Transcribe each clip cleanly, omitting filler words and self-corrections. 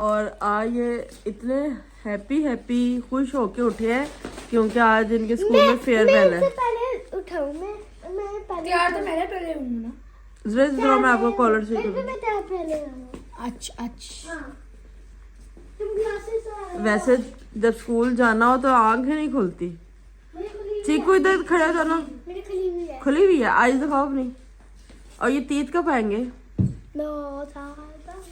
और आज ये इतने हैप्पी खुश होके उठे हैं क्योंकि आज इनके स्कूल में फेयरवेल है। पहले उठाऊं मैं पहले यार तो मैंने पहले हूँ ना। जरा मैं आपको कॉलर से पहले अच्छा अच्छा तुम क्लासेस आ वैसे जब स्कूल जाना हो तो आंखें नहीं खुलती। चीकू इधर खड़ा था ना, मेरी खुली हुई है। खुली हुई है, आज दिखाओ अपनी। और ये तीत कब आएंगे? 2 साल बाद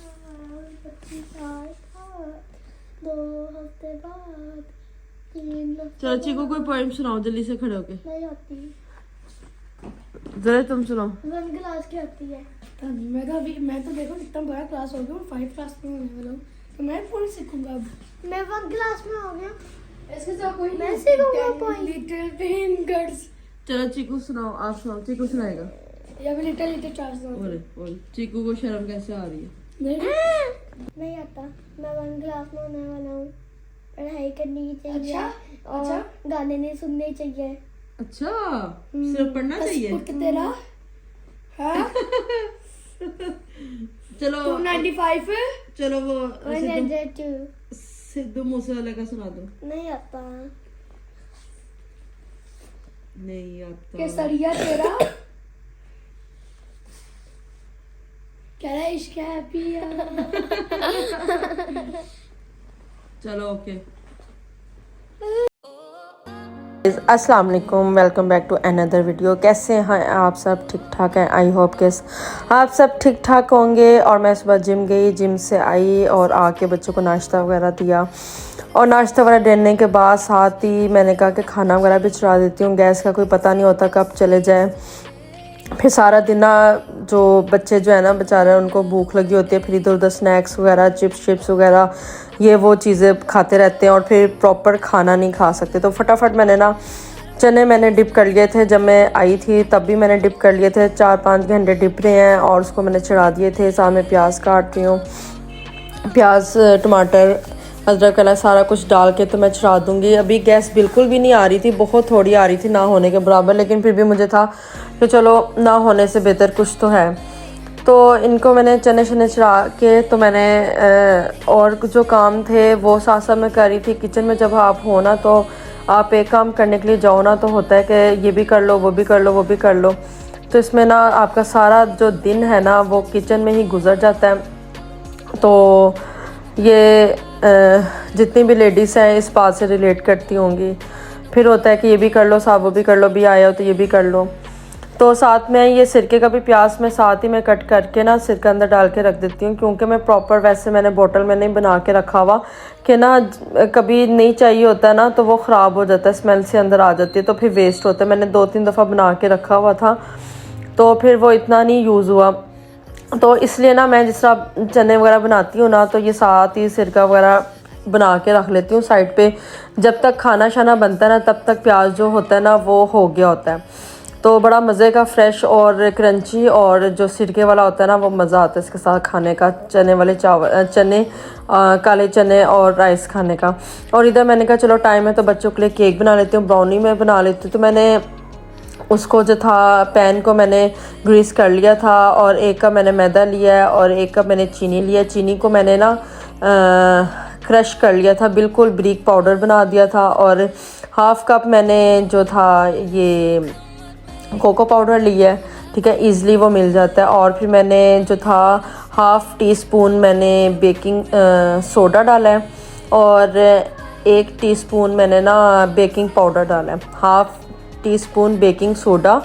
25 साल बाद 2 हफ्ते बाद 3 हफ्ते चलो चीकू कोई पोएम सुनाओ जल्दी से खड़े होके। नहीं आती। जरा तुम सुनाओ। 1 क्लास की आती है। मैं तो देखो कितना बड़ा क्लास हो गया, 5 क्लास में होने वाला हूँ, तो मैं पूरी सीखूंगा अब। मैं 1 क्लास में हो गया। इसके साथ कोई मैं सीखूंगा पोएम। लिटिल फिंगर्स चलो चीकू सुनाओ, आप सुनाओ। चीकू सुनाएगा। या फिर लिटिल लिटिल चार्स बोले चीकू को शर्म कैसे आ रही है? नहीं आता। मैं 1 क्लास में होने वाला हूँ। पढ़ाई करनी चाहिए। अच्छा, और अच्छा। गाने नहीं सुनने चाहिए। अच्छा, सिर्फ पढ़ना चाहिए। पुट तेरा हाँ चलो 295 चलो वो 102 सिद्धू मूसेवाले का सुना दो। नहीं आता। नहीं आता। केसरिया तेरा कह रहा है इश्क है पिया। चलो ओके। अस्सलाम वालेकुम, welcome back to another video. कैसे हैं आप सब? ठीक ठाक हैं? आई होप कि आप सब ठीक ठाक होंगे। और मैं सुबह जिम गई, जिम से आई और आके बच्चों को नाश्ता वगैरह दिया। और नाश्ता वगैरह देने के बाद साथ ही मैंने कहा कि खाना वगैरह भी चढ़ा देती हूँ। गैस का कोई पता नहीं होता कब चले जाए। फिर सारा दिन ना जो बच्चे जो है ना बेचारे उनको भूख लगी होती है, फिर इधर उधर स्नैक्स वगैरह चिप्स वगैरह ये वो चीज़ें खाते रहते हैं और फिर प्रॉपर खाना नहीं खा सकते। तो फटाफट मैंने चने मैंने डिप कर लिए थे। जब मैं आई थी तब भी मैंने डिप कर लिए थे। 4-5 घंटे डिप रहे हैं और उसको मैंने चढ़ा दिए थे। साथ में प्याज काट रही हूँ, प्याज टमाटर अदरक वाला सारा कुछ डाल के तो मैं चढ़ा दूँगी। अभी गैस बिल्कुल भी नहीं आ रही थी, बहुत थोड़ी आ रही थी, ना होने के बराबर, लेकिन फिर भी मुझे था कि चलो ना होने से बेहतर कुछ तो है। तो इनको मैंने चने शने चढ़ा के तो मैंने और जो काम थे वो साथ साथ में कर रही थी। किचन में जब आप हो ना तो आप एक काम करने के लिए जाओ ना तो होता है कि ये भी कर लो, वो भी कर लो, वो भी कर लो। तो इसमें ना आपका सारा जो दिन है ना वो किचन में ही गुजर जाता है। तो ये जितनी भी लेडीज़ हैं इस बात से रिलेट करती होंगी। फिर होता है कि ये भी कर लो, साहब वो भी कर लो, भी आया हो तो ये भी कर लो। तो साथ में ये सिरके का भी प्याज में साथ ही मैं कट करके ना सिरके अंदर डाल के रख देती हूँ, क्योंकि मैं प्रॉपर वैसे मैंने बोतल में नहीं बना के रखा हुआ कि ना कभी नहीं चाहिए होता है ना तो वो ख़राब हो जाता है, स्मेल से अंदर आ जाती है तो फिर वेस्ट होता है। मैंने 2-3 दफ़ा बना के रखा हुआ था तो फिर वो इतना नहीं यूज़ हुआ। तो इसलिए ना मैं जिस तरह चने वगैरह बनाती हूँ ना तो ये साथ ही सिरका वगैरह बना के रख लेती हूँ साइड पे। जब तक खाना शाना बनता है ना तब तक प्याज जो होता है ना वो हो गया होता है। तो बड़ा मज़े का फ्रेश और क्रंची और जो सिरके वाला होता है ना वो मज़ा आता है इसके साथ खाने का। चने वाले चावल चने काले चने और राइस खाने का। और इधर मैंने कहा चलो टाइम है तो बच्चों के लिए केक बना लेती हूँ, ब्राउनी में बना लेती हूँ। तो मैंने उसको जो था पैन को मैंने ग्रीस कर लिया था और 1 कप मैंने मैदा लिया है और 1 कप मैंने चीनी लिया। चीनी को मैंने ना क्रश कर लिया था, बिल्कुल बारीक पाउडर बना दिया था। और 1/2 कप मैंने जो था ये कोको पाउडर लिया है, ठीक है, ईज़िली वो मिल जाता है। और फिर मैंने जो था 1/2 टीस्पून मैंने बेकिंग सोडा डाला है और 1 टीस्पून मैंने ना बेकिंग पाउडर डाला है। 1/2 टीस्पून बेकिंग सोडा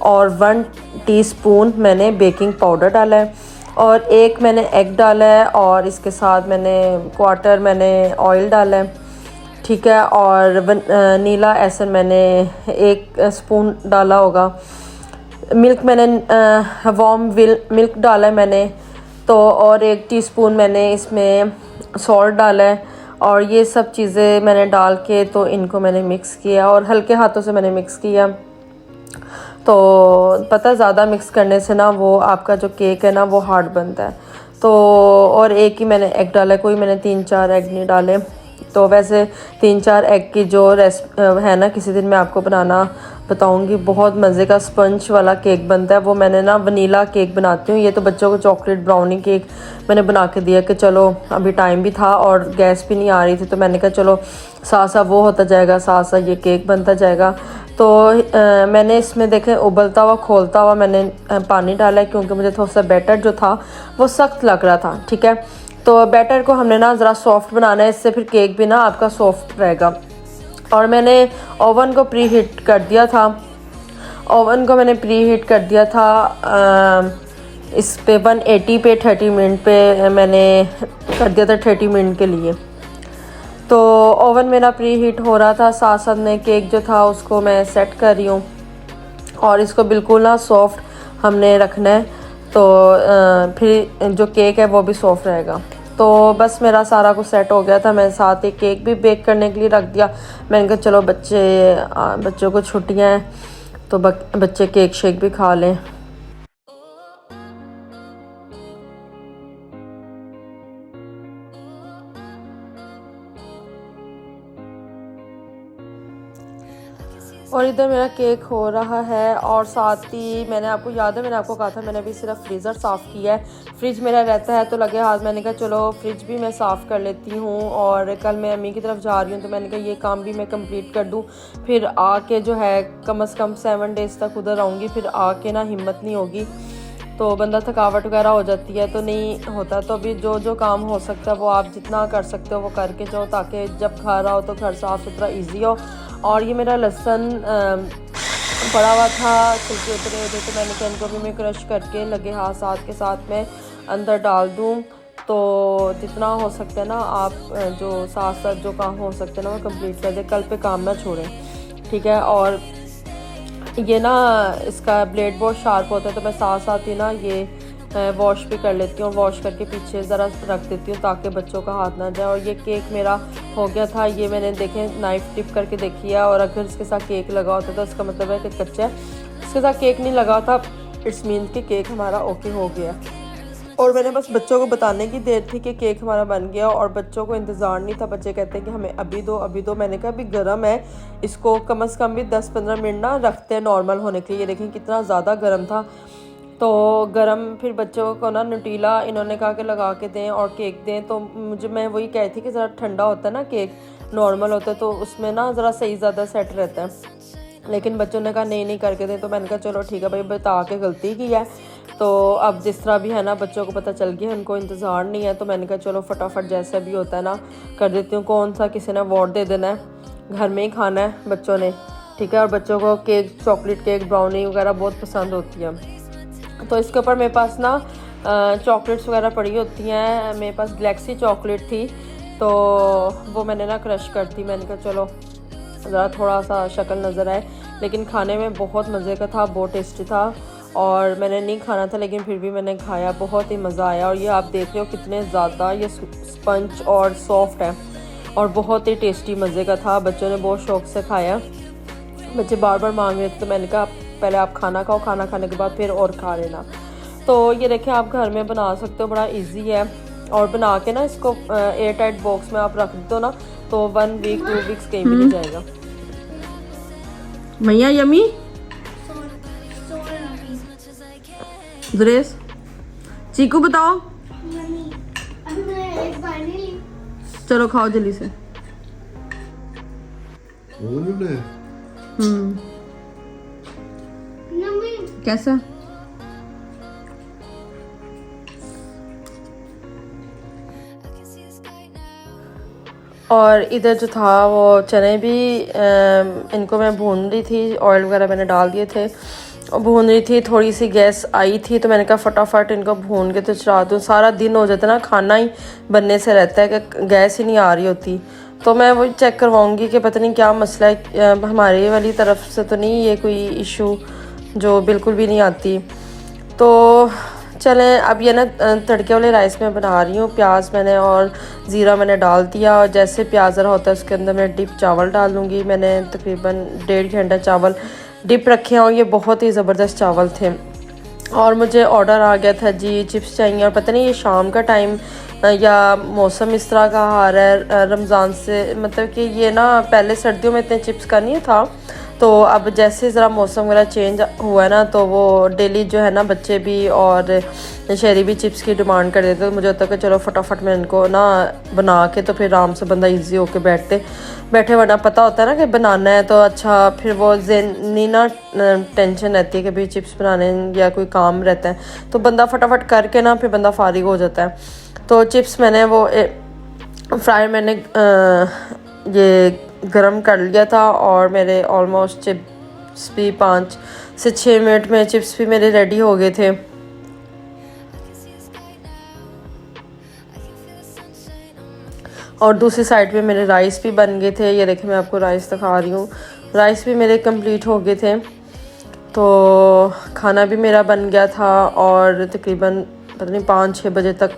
और 1 टीस्पून मैंने बेकिंग पाउडर डाला है और 1 मैंने एग डाला है और इसके साथ मैंने 1/4 मैंने ऑयल डाला है, ठीक है। और नीला एसन मैंने 1 स्पून डाला होगा। मिल्क मैंने वार्म मिल्क डाला है मैंने तो। और 1 टीस्पून मैंने इसमें सॉल्ट डाला है और ये सब चीज़ें मैंने डाल के तो इनको मैंने मिक्स किया और हल्के हाथों से मैंने मिक्स किया। तो पता ज़्यादा मिक्स करने से ना वो आपका जो केक है ना वो हार्ड बनता है। तो और 1 ही मैंने एग डाला है, कोई मैंने 3-4 एग नहीं डाले। तो वैसे 3-4 एग की जो है ना, किसी दिन मैं आपको बनाना बताऊंगी। बहुत मज़े का स्पंज वाला केक बनता है वो। मैंने ना वनीला केक बनाती हूँ। ये तो बच्चों को चॉकलेट ब्राउनी केक मैंने बना के दिया कि चलो अभी टाइम भी था और गैस भी नहीं आ रही थी, तो मैंने कहा चलो साथ साथ वो होता जाएगा, साथ साथ ये केक बनता जाएगा। तो मैंने इसमें देखें उबलता हुआ खोलता हुआ मैंने पानी डाला है, क्योंकि मुझे थोड़ा सा बैटर जो था वो सख्त लग रहा था। ठीक है, तो बैटर को हमने ना ज़रा सॉफ्ट बनाना है, इससे फिर केक भी ना आपका सॉफ्ट रहेगा। और मैंने ओवन को प्री हीट कर दिया था। ओवन को मैंने प्री हीट कर दिया था इस पे 180 पे 30 मिनट पे मैंने कर दिया था, 30 मिनट के लिए। तो ओवन मेरा प्री हीट हो रहा था, साथ साथ में केक जो था उसको मैं सेट कर रही हूँ। और इसको बिल्कुल ना सॉफ्ट हमने रखना है, तो फिर जो केक है वो भी सॉफ्ट रहेगा। तो बस मेरा सारा कुछ सेट हो गया था। मैं साथ ही केक भी बेक करने के लिए रख दिया। मैंने कहा चलो बच्चों को छुट्टियां हैं तो बच्चे केक शेक भी खा लें। और इधर मेरा केक हो रहा है। और साथ ही मैंने आपको याद है, मैंने आपको कहा था मैंने अभी सिर्फ फ्रीज़र साफ़ किया है। फ्रिज मेरा रहता है तो लगे हाथ, मैंने कहा चलो फ्रिज भी मैं साफ़ कर लेती हूँ। और कल मैं अम्मी की तरफ जा रही हूँ तो मैंने कहा ये काम भी मैं कंप्लीट कर दूँ, फिर आके जो है कम से कम 7 डेज़ तक उधर आऊँगी। फिर आके ना हिम्मत नहीं होगी, तो बंदा थकावट वगैरह हो जाती है तो नहीं होता। तो अभी जो काम हो सकता है वो आप जितना कर सकते हो वो करके जाओ, ताकि जब घर आओ तो घर साफ़ सुथरा ईजी हो। और ये मेरा लहसुन पड़ा हुआ था, छिलके उतरे हुए थे, तो मैंने कहा इनको भी मैं क्रश करके लगे हाथ साथ के साथ में अंदर डाल दूँ। तो जितना हो सकता है ना आप जो साथ साथ जो काम हो सकते हैं ना वो कंप्लीट कर दें, कल पे काम ना छोड़ें। ठीक है, और ये ना इसका ब्लेड बहुत शार्प होता है, तो मैं साथ साथ ही ना ये वॉश भी कर लेती हूँ। वॉश करके पीछे ज़रा रख देती हूँ ताकि बच्चों का हाथ ना जाए। और ये केक मेरा हो गया था। ये मैंने देखें नाइफ़ टिप करके देखी है, और अगर इसके साथ केक लगा होता तो इसका मतलब है कि कच्चा है। इसके साथ केक नहीं लगा था, इट्स मीन कि केक हमारा ओके हो गया। और मैंने बस बच्चों को बताने की देर थी कि केक हमारा बन गया, और बच्चों को इंतज़ार नहीं था। बच्चे कहते हैं कि हमें अभी दो अभी दो। मैंने कहा अभी गर्म है, इसको कम से कम भी 10-15 मिनट ना रखते हैं नॉर्मल होने के लिए। ये देखें कितना ज़्यादा गर्म था। तो गरम फिर बच्चों को ना न्यूटेला इन्होंने कहा कि लगा के दें और केक दें। तो मैं वही कह रही थी कि ज़रा ठंडा होता है ना केक, नॉर्मल होता है तो उसमें ना ज़रा सही ज़्यादा सेट रहता है। लेकिन बच्चों ने कहा नहीं करके दें। तो मैंने कहा चलो ठीक है भाई, बता के गलती की है। तो अब जिस तरह भी है ना बच्चों को पता चल गया, उनको इंतज़ार नहीं है, तो मैंने कहा चलो फटाफट जैसा भी होता है ना कर देती हूँ। कौन सा किसी ने अवार्ड दे देना है, घर में ही खाना है बच्चों ने। ठीक है, और बच्चों को केक, चॉकलेट केक, ब्राउनी वगैरह बहुत पसंद होती है। तो इसके ऊपर मेरे पास ना चॉकलेट्स वगैरह पड़ी होती हैं। मेरे पास गैलेक्सी चॉकलेट थी, तो वो मैंने ना क्रश कर दी। मैंने कहा चलो ज़रा थोड़ा सा शक्ल नज़र आए, लेकिन खाने में बहुत मज़े का था, बहुत टेस्टी था। और मैंने नहीं खाना था लेकिन फिर भी मैंने खाया, बहुत ही मज़ा आया। और ये आप देख रहे हो कितने ज़्यादा ये स्पंज और सॉफ्ट है, और बहुत ही टेस्टी मज़े का था। बच्चों ने बहुत शौक़ से खाया, बच्चे बार बार मांग रहे थे। तो मैंने कहा पहले आप खाना खाओ, खाना खाने के बाद फिर और खा लेना। तो ये देखें आप घर में बना सकते हो, बड़ा इजी है। और बना के ना इसको एयर टाइट बॉक्स में आप रख दो ना, तो 1 वीक 2 वीक्स कहीं भी नहीं जाएगा। मैया यमी ड्रेस चीकू बताओ। चलो खाओ जल्दी से। कैसा? और इधर जो था वो चने भी इनको मैं भून रही थी, ऑयल वगैरह मैंने डाल दिए थे और भून रही थी। थोड़ी सी गैस आई थी तो मैंने कहा फटाफट इनको भून के तो चढ़ा दूँ। सारा दिन हो जाता है ना, खाना ही बनने से रहता है कि गैस ही नहीं आ रही होती। तो मैं वही चेक करवाऊँगी कि पता नहीं क्या मसला है, हमारे वाली तरफ से तो नहीं ये कोई इशू जो बिल्कुल भी नहीं आती। तो चलें अब ये ना तड़के वाले राइस में बना रही हूँ। प्याज मैंने और ज़ीरा मैंने डाल दिया, और जैसे प्याज ज़रा होता है उसके अंदर मैं डिप चावल डाल दूँगी। मैंने तकरीबन 1.5 घंटा चावल डिप रखे हैं और ये बहुत ही ज़बरदस्त चावल थे। और मुझे ऑर्डर आ गया था जी, चिप्स चाहिए। और पता नहीं ये शाम का टाइम या मौसम इस तरह का आ रहा है रमज़ान से, मतलब कि ये ना पहले सर्दियों में इतने चिप्स का नहीं था, तो अब जैसे ज़रा मौसम वगैरह चेंज हुआ है ना, तो वो डेली जो है ना बच्चे भी और शहरी भी चिप्स की डिमांड कर देते। तो मुझे होता है कि चलो फटाफट मैं इनको ना बना के तो फिर आराम से बंदा इजी होके बैठे वरना पता होता है ना कि बनाना है तो अच्छा, फिर वो ज़हनी ना टेंशन रहती है कि भाई चिप्स बनाने या कोई काम रहता है, तो बंदा फटाफट करके ना फिर बंदा फारिग हो जाता है। तो चिप्स मैंने वो फ्राई मैंने ये गरम कर लिया था और मेरे ऑलमोस्ट चिप्स भी 5 से 6 मिनट में चिप्स भी मेरे रेडी हो गए थे। और दूसरी साइड पे मेरे राइस भी बन गए थे। ये देखिए मैं आपको राइस दिखा रही हूँ, राइस भी मेरे कंप्लीट हो गए थे। तो खाना भी मेरा बन गया था और तकरीबन पता नहीं 5-6 बजे तक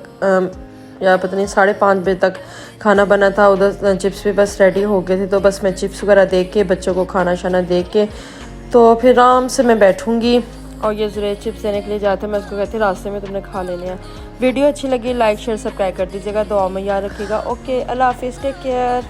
या पता नहीं 5:30 बजे तक खाना बना था। उधर चिप्स भी बस रेडी हो गए थे, तो बस मैं चिप्स वगैरह दे के बच्चों को खाना शाना दे के तो फिर आराम से मैं बैठूँगी। और ये ज़रूर चिप्स देने के लिए जाते हैं, मैं उसको कहती रास्ते में तुमने खा लेने हैं। वीडियो अच्छी लगी लाइक शेयर सब्सक्राइब कर दीजिएगा, दुआ में याद रखिएगा। ओके, अल्लाह हाफिज़, टेक केयर।